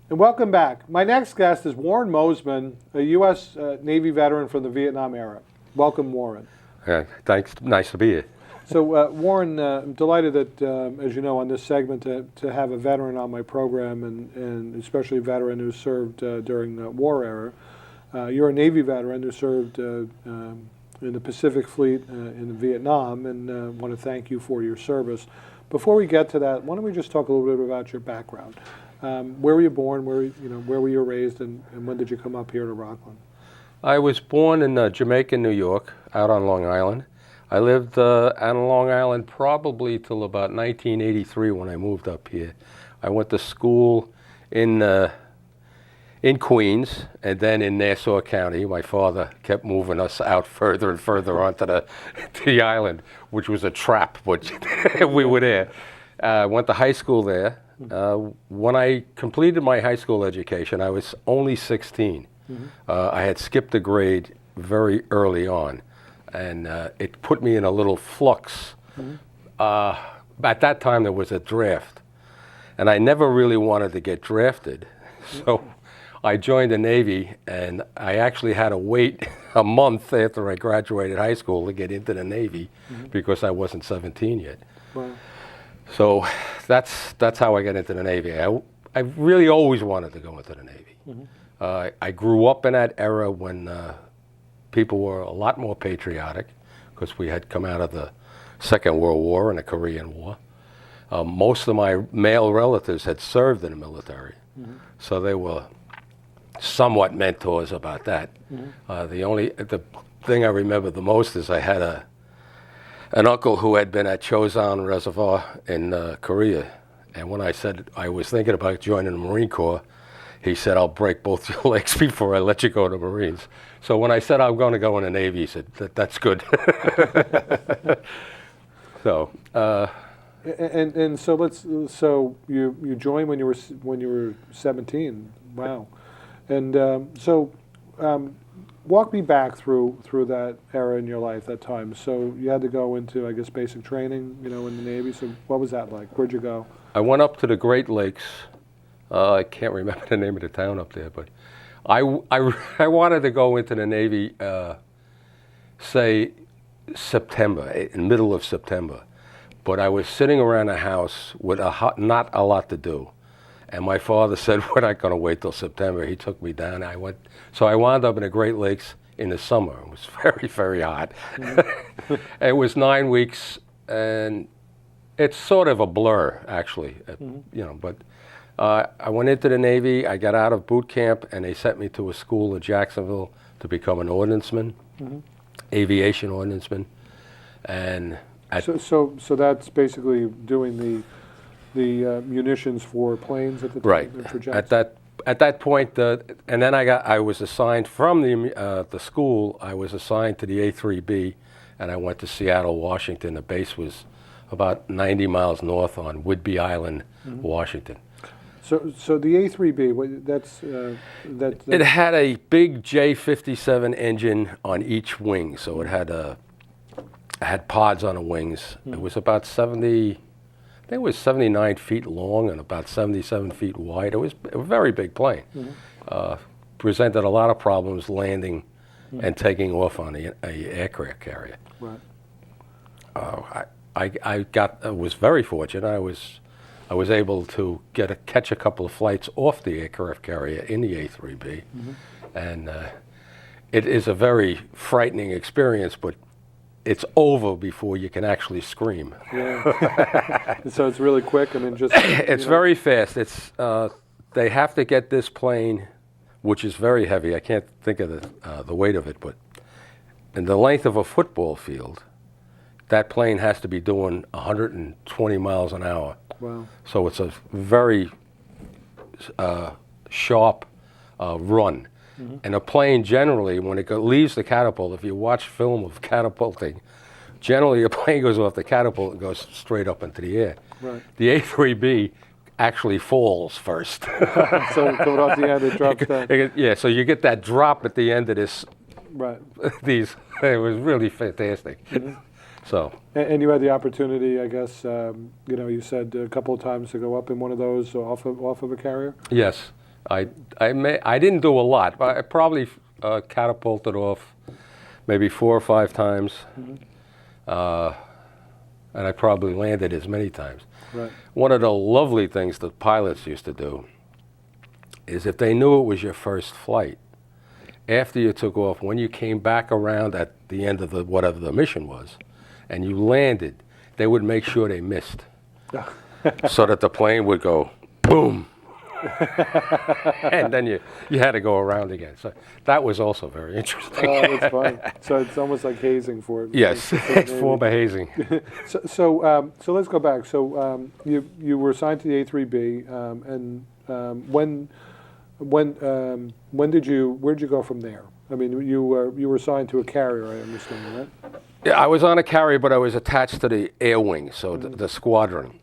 And welcome back. My next guest is Warren Moseman, a U.S. Navy veteran from the Vietnam era. Welcome, Warren. Thanks. Nice to be here. So, Warren, I'm delighted that, as you know, on this segment, to have a veteran on my program, and especially a veteran who served during the war era. You're a Navy veteran who served in the Pacific Fleet in Vietnam, and want to thank you for your service. Before we get to that, why don't we just talk a little bit about your background? Where were you born? Where were you raised, and when did you come up here to Rockland? I was born in Jamaica, New York, out on Long Island. I lived on Long Island probably till about 1983 when I moved up here. I went to school in Queens and then in Nassau County. My father kept moving us out further and further onto the island, which was a trap, but we were there. Went to high school there. When I completed my high school education, I was only 16. I had skipped a grade very early on, and it put me in a little flux. At that time, there was a draft, and I never really wanted to get drafted. So I joined the Navy, and I actually had to wait a month after I graduated high school to get into the Navy because I wasn't 17 yet. Wow. So that's how I got into the Navy. I really always wanted to go into the Navy. I grew up in that era when people were a lot more patriotic because we had come out of the Second World War and the Korean War. Most of my male relatives had served in the military, so they were somewhat mentors about that. The thing I remember the most is I had an uncle who had been at Chosan Reservoir in Korea, and when I said I was thinking about joining the Marine Corps, he said, "I'll break both your legs before I let you go to the Marines." So when I said I'm going to go in the Navy, he said, "That's good." So. And so you joined when you were 17. Wow. And walk me back through that era in your life, that time. So you had to go into, I guess, basic training, in the Navy. So what was that like? Where'd you go? I went up to the Great Lakes. I can't remember the name of the town up there, but I wanted to go into the Navy, say September, in middle of September. But I was sitting around the house with not a lot to do. And my father said, "We're not going to wait till September." He took me down. So I wound up in the Great Lakes in the summer. It was very, very hot. It was 9 weeks, and it's sort of a blur, actually. But I went into the Navy. I got out of boot camp, and they sent me to a school in Jacksonville to become an ordnanceman, aviation ordnanceman, and. So that's basically doing the munitions for planes at the time. Right. For jets. At that point, and then I was assigned from the school. I was assigned to the A3B, and I went to Seattle, Washington. The base was about 90 miles north on Whidbey Island, Washington. So the A3B, that's It had a big J57 engine on each wing, so it had pods on the wings. It was about 79 feet long and about 77 feet wide. It was a very big plane. Presented a lot of problems landing and taking off on a aircraft carrier. Right. I was very fortunate. I was able to catch a couple of flights off the aircraft carrier in the A3B, and it is a very frightening experience, but it's over before you can actually scream. Yeah. So it's really quick, and then just. It's very fast. They have to get this plane, which is very heavy. I can't think of the weight of it, but in the length of a football field, that plane has to be doing 120 miles an hour. Wow. So it's a very sharp run. And a plane generally, when it leaves the catapult, if you watch film of catapulting, generally a plane goes off the catapult and goes straight up into the air. Right. The A3B actually falls first. So coming off the end, it drops down. Yeah, so you get that drop at the end of this. Right. It was really fantastic. So. And you had the opportunity, I guess, you said a couple of times to go up in one of those off of a carrier? Yes. I didn't do a lot, but I probably catapulted off maybe 4 or 5 times, and I probably landed as many times. Right. One of the lovely things that pilots used to do is if they knew it was your first flight, after you took off, when you came back around at the end of whatever the mission was, and you landed, they would make sure they missed, so that the plane would go boom, and then you had to go around again. So that was also very interesting. Oh, that's fun. So it's almost like hazing for it. Yes, it's form of hazing. So let's go back. So you were assigned to the A3B, and where did you go from there? I mean, you were assigned to a carrier, I understand, right? Yeah, I was on a carrier, but I was attached to the air wing, so the squadron.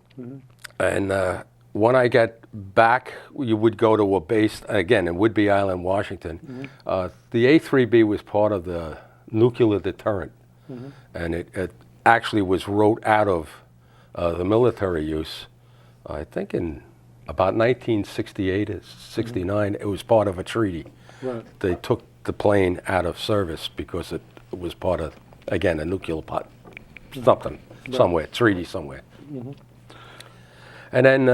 And when I got back, you would go to a base, again, in Whidbey Island, Washington. The A3B was part of the nuclear deterrent, and it actually was wrote out of the military use, I think in about 1968 or 69, it was part of a treaty. Right. They took the plane out of service because it was part of, again, a nuclear pot, something, somewhere, treaty somewhere. And then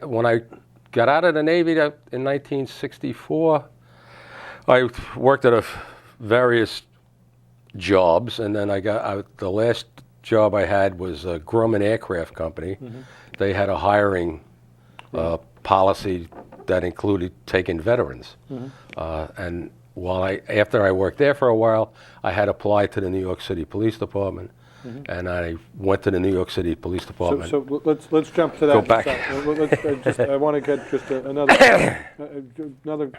when I got out of the Navy in 1964, I worked at various jobs, and then the last job I had was a Grumman Aircraft Company. They had a hiring policy that included taking veterans. And after I worked there for a while, I had applied to the New York City Police Department. And I went to the New York City Police Department. So let's jump to that. Go back. I want to get just another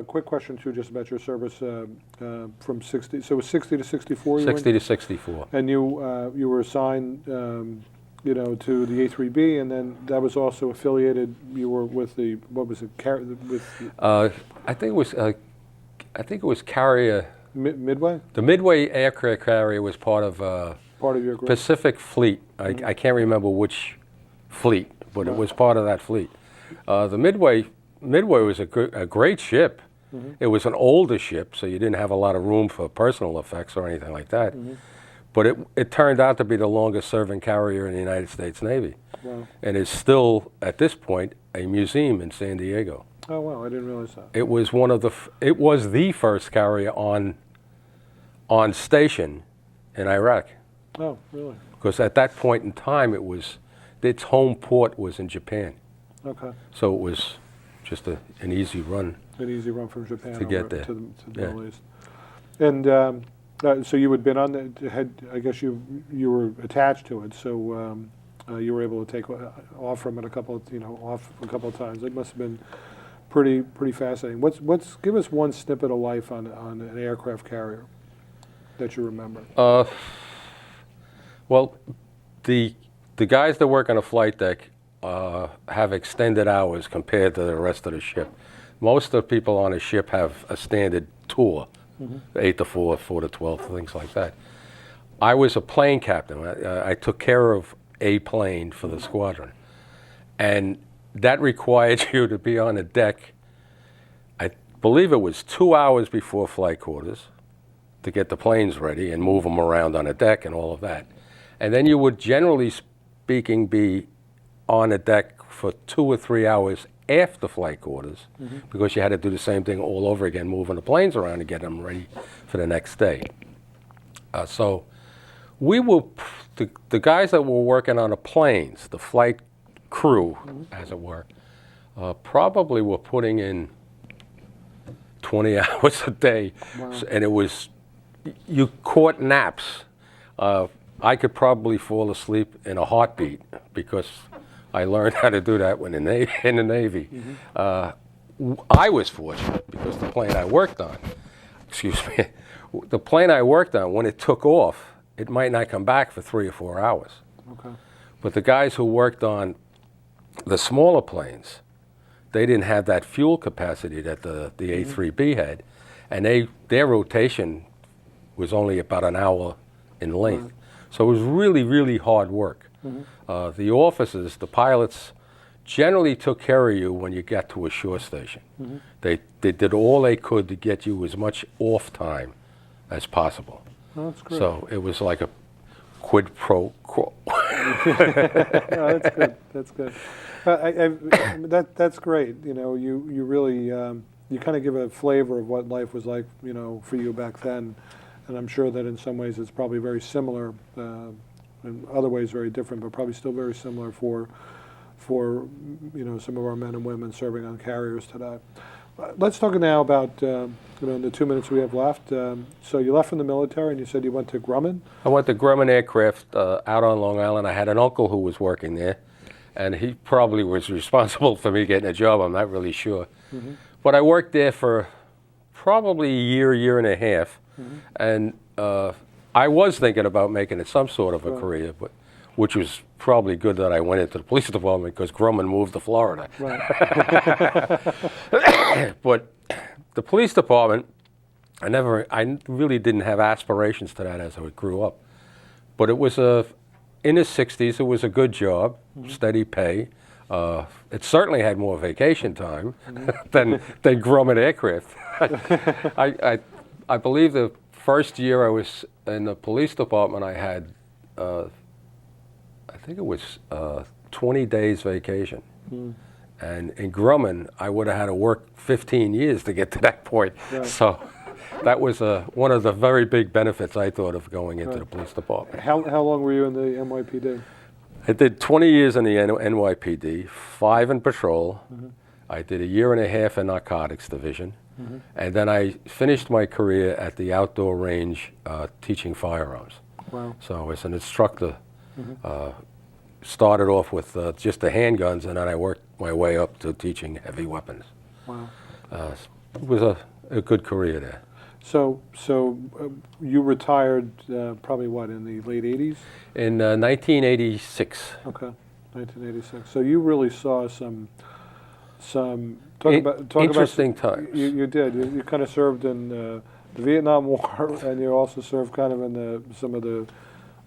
quick question too, just about your service from 60. So it was 60 to 64. 60 to 64. And you were assigned, to the A3B, and then that was also affiliated. You were with the what was it? I think it was carrier. Midway. The Midway aircraft carrier was part of your group? Pacific Fleet. I can't remember which fleet, but it was part of that fleet. The Midway was a great ship. It was an older ship, so you didn't have a lot of room for personal effects or anything like that. But it turned out to be the longest serving carrier in the United States Navy. Wow. And is still, at this point, a museum in San Diego. Oh wow, I didn't realize that. It was it was the first carrier on station in Iraq. Oh, really? Because at that point in time, its home port was in Japan. Okay. So it was just an easy run. An easy run from Japan to get there. To the Middle East. And so you had been on I guess you were attached to it, so you were able to take off from it a couple of times. It must have been pretty fascinating. Give us one snippet of life on an aircraft carrier that you remember. Well, the guys that work on a flight deck have extended hours compared to the rest of the ship. Most of the people on a ship have a standard tour, 8 to 4, 4 to 12, things like that. I was a plane captain. I took care of a plane for the squadron, and that required you to be on the deck, I believe it was 2 hours before flight quarters to get the planes ready and move them around on the deck and all of that. And then you would, generally speaking, be on the deck for 2 or 3 hours after flight quarters, because you had to do the same thing all over again, moving the planes around and getting them ready for the next day. So we were, the guys that were working on the planes, the flight crew, as it were, probably were putting in 20 hours a day. Wow. And it was, you caught naps. I could probably fall asleep in a heartbeat because I learned how to do that when in the Navy. I was fortunate because the plane I worked on, the plane I worked on, when it took off, it might not come back for 3 or 4 hours. Okay. But the guys who worked on the smaller planes, they didn't have that fuel capacity that the A3B had, and their rotation was only about an hour in length. So it was really, really hard work. The officers, the pilots, generally took care of you when you got to a shore station. Mm-hmm. They did all they could to get you as much off time as possible. Oh, that's great. So it was like a quid pro quo. Oh, that's good. That's good. That's great. You know, you really you kind of give a flavor of what life was like, you know, for you back then, and I'm sure that in some ways it's probably very similar, in other ways very different, but probably still very similar for you know, some of our men and women serving on carriers today. Let's talk now about you know, in the 2 minutes we have left. So you left from the military, and you said you went to Grumman. I went to Grumman Aircraft out on Long Island. I had an uncle who was working there, and he probably was responsible for me getting a job. I'm not really sure. Mm-hmm. But I worked there for probably a year and a half, Mm-hmm. and I was thinking about making it some sort of a Right. career, but which was probably good that I went into the police department because Grumman moved to Florida. Right. But the police department, I really didn't have aspirations to that as I grew up. But it was in the 60s, it was a good job, Mm-hmm. steady pay. It certainly had more vacation time Mm-hmm. than Grumman Aircraft. I believe the first year I was in the police department, I had, I think it was 20 days vacation. Mm. And in Grumman, I would have had to work 15 years to get to that point. Right. So that was one of the very big benefits I thought of going into Right. the police department. How long were you in the NYPD? I did 20 years in the NYPD, 5 in patrol. Mm-hmm. I did a year and a half in narcotics division. Mm-hmm. And then I finished my career at the outdoor range teaching firearms. Wow. So as an instructor, Mm-hmm. started off with just the handguns, and then I worked my way up to teaching heavy weapons. Wow. It was a good career there. So you retired probably what, in the late 80s? In 1986, Okay, 1986. So you really saw some interesting times. You did. You kind of served in the Vietnam War, and you also served kind of in some of the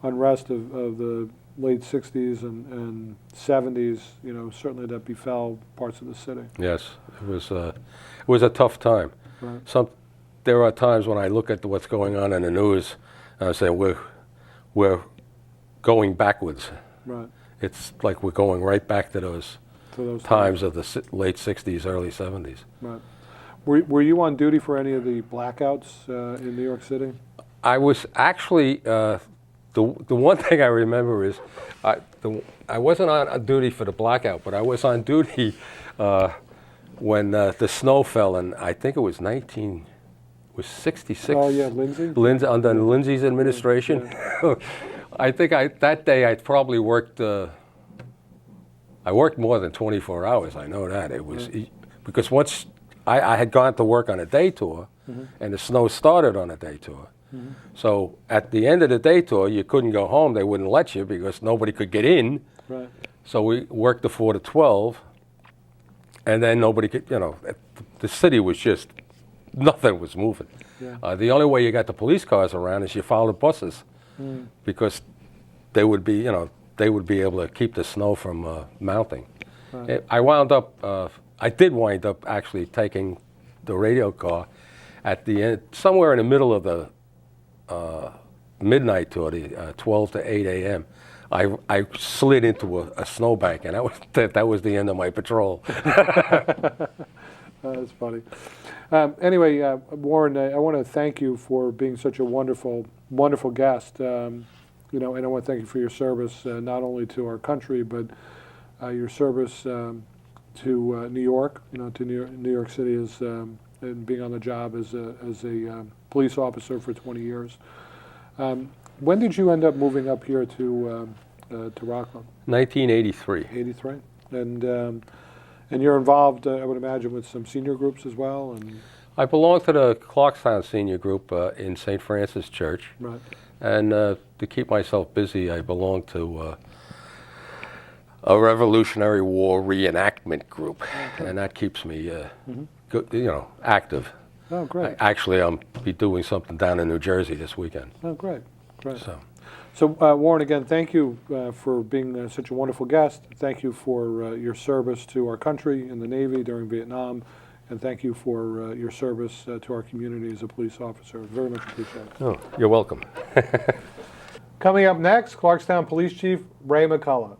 unrest of the late 60s and 70s, you know, certainly that befell parts of the city. Yes, it was a tough time. Right. There are times when I look at what's going on in the news, and I say we're going backwards. Right. It's like we're going right back to those times of the late 60s, early 70s. Right. Were you on duty for any of the blackouts in New York City? I was actually, the one thing I remember is I wasn't on duty for the blackout, but I was on duty when the snow fell, and I think it was 66. Oh yeah, Lindsay? Under Lindsay's administration. Yeah. I think that day I probably worked. I worked more than 24 hours. I know that it was because once I had gone to work on a day tour, Mm-hmm. and the snow started on a day tour. Mm-hmm. So at the end of the day tour, you couldn't go home. They wouldn't let you because nobody could get in. Right. So we worked the 4 to 12, and then nobody could. You know, the city was just nothing was moving. Yeah. The only way you got the police cars around is you followed buses, because they would be, you know, they would be able to keep the snow from mounting. Right. I did wind up actually taking the radio car at the end, somewhere in the middle of the midnight tour, the 12 to 8 a.m. I slid into a snowbank, and that was the end of my patrol. That's funny. Anyway, Warren, I want to thank you for being such a wonderful guest. You know, and I want to thank you for your service, not only to our country, but your service to New York. You know, to New York City and being on the job as a police officer for 20 years. When did you end up moving up here to Rockland? 1983. 83, and you're involved, I would imagine, with some senior groups as well. And I belong to the Clarkstown Senior Group in St. Francis Church. right. And to keep myself busy, I belong to a Revolutionary War reenactment group, and that keeps me, active. Oh, great. Actually, I'll be doing something down in New Jersey this weekend. Oh, great. So Warren, again, thank you for being such a wonderful guest. Thank you for your service to our country in the Navy during Vietnam, and thank you for your service to our community as a police officer. Very much appreciated. Oh, you're welcome. Coming up next, Clarkstown Police Chief Ray McCullough.